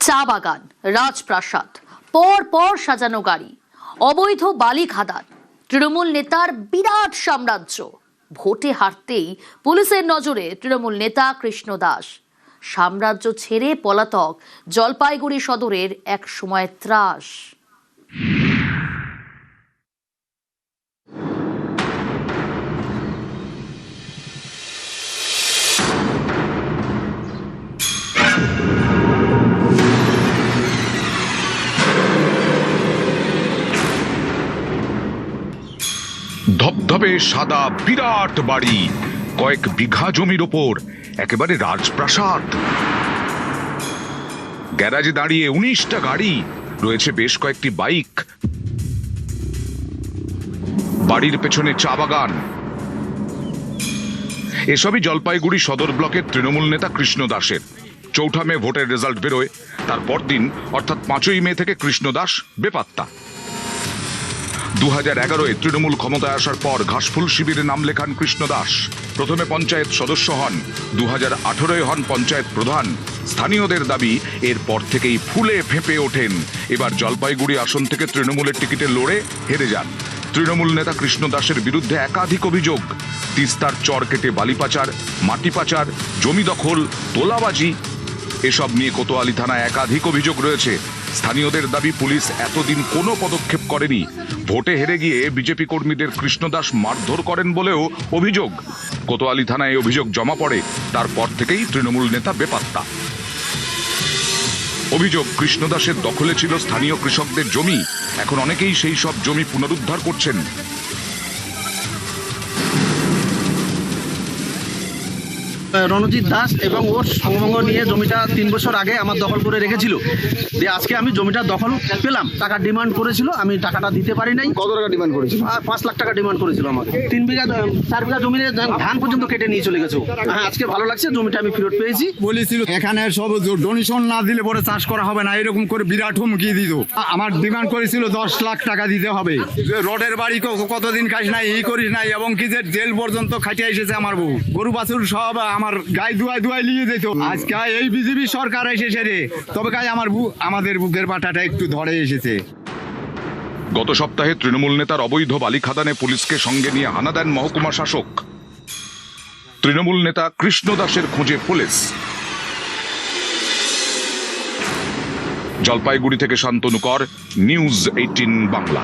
চা বাগান, রাজপ্রাসাদ, পর পর সাজানো গাড়ি, অবৈধ বালি খাদান, তৃণমূল নেতার বিরাট সাম্রাজ্য। ভোটে হারতেই পুলিশের নজরে তৃণমূল নেতা কৃষ্ণ দাস। সাম্রাজ্য ছেড়ে পলাতক জলপাইগুড়ি সদরের এক সময় ত্রাস। ধবধবে সাদা বিরাট বাড়ি, কয়েক বিঘা জমির ওপর একেবারে রাজপ্রাসাদ। গ্যারাজে দাঁড়িয়ে 19টা গাড়ি, রয়েছে বেশ কয়েকটি বাইক। বাড়ির পেছনে চা বাগান। এসবই জলপাইগুড়ি সদর ব্লকের তৃণমূল নেতা কৃষ্ণ দাসের। 4 মে ভোটের রেজাল্ট বেরোয়, তারপর দিন অর্থাৎ 5 মে থেকে কৃষ্ণ দাস বেপাত্তা। 2011-এ তৃণমূল ক্ষমতায় আসার পর ঘাসফুল শিবিরে নাম লেখান কৃষ্ণ দাস। প্রথমে পঞ্চায়েত সদস্য হন, 2018-এ হন পঞ্চায়েত প্রধান। স্থানীয়দের দাবি এরপর থেকেই ফুলে ফেঁপে ওঠেন। এবার জলপাইগুড়ি আসন থেকে তৃণমূলের টিকিটে লড়ে হেরে যান। তৃণমূল নেতা কৃষ্ণ দাসের বিরুদ্ধে একাধিক অভিযোগ: তিস্তার চর কেটে বালি পাচার, মাটি পাচার, জমি দখল, তোলাবাজি। এসব নিয়ে কোতোয়ালি থানায় একাধিক অভিযোগ রয়েছে। স্থানীয়দের দাবি পুলিশ এতদিন কোনো পদক্ষেপ করেনি। ভোটে হেরে গিয়ে বিজেপি কর্মীদের কৃষ্ণ দাস মারধর করেন বলেও অভিযোগ। কোতোয়ালি থানায় অভিযোগ জমা পড়ে, তারপর থেকেই তৃণমূল নেতা বেপাত্তা। অভিযোগ, কৃষ্ণ দাসের দখলে ছিল স্থানীয় কৃষকদের জমি। এখন অনেকেই সেই সব জমি পুনরুদ্ধার করছেন। রণজিৎ দাস এবং ওর সঙ্গভঙ্গ নিয়ে জমিটা 3 বছর আগে আমার দখল করে রেখেছিল। দিয়ে আজকে আমি জমিটা দখল পেলাম। টাকা ডিমান্ড করেছিল, আমি টাকাটা দিতে পারি নাই। কত টাকা ডিমান্ড করেছিল? 5 লাখ টাকা ডিমান্ড করেছিল আমাকে। 4 বিঘা জমির ধান পর্যন্ত কেটে নিয়ে চলে গেছে। হ্যাঁ, আজকে ভালো লাগছে, জমিটা আমি ফেরত পেয়েছি। বলেছিল এখানে সব ডোনেশন না দিলে পরে চাষ করা হবে না, এরকম করে বিরাট হুমকি দিত। আমার ডিমান্ড করেছিল 10 লাখ টাকা দিতে হবে। রোডের বাড়ি কতদিন খাস নাই, এই করিস নাই, এবং কি যে জেল পর্যন্ত খাটিয়ে এসেছে আমার বউ। গরু বাছুর সব আমার গায়ে ধোয়াই নিয়ে যেত। আজকে এই বিজেপি সরকার এসেছে রে, তবে গায়ে আমাদের বুকের পাটাটা একটু ধরে এসেছে। গত সপ্তাহে তৃণমূল নেতার অবৈধ বালি খাদানে পুলিশকে সঙ্গে নিয়ে হানা দেন মহকুমা শাসক। তৃণমূল নেতা কৃষ্ণ দাসের খোঁজে পুলিশ। জলপাইগুড়ি থেকে শান্তনু কর, নিউজ 18 বাংলা।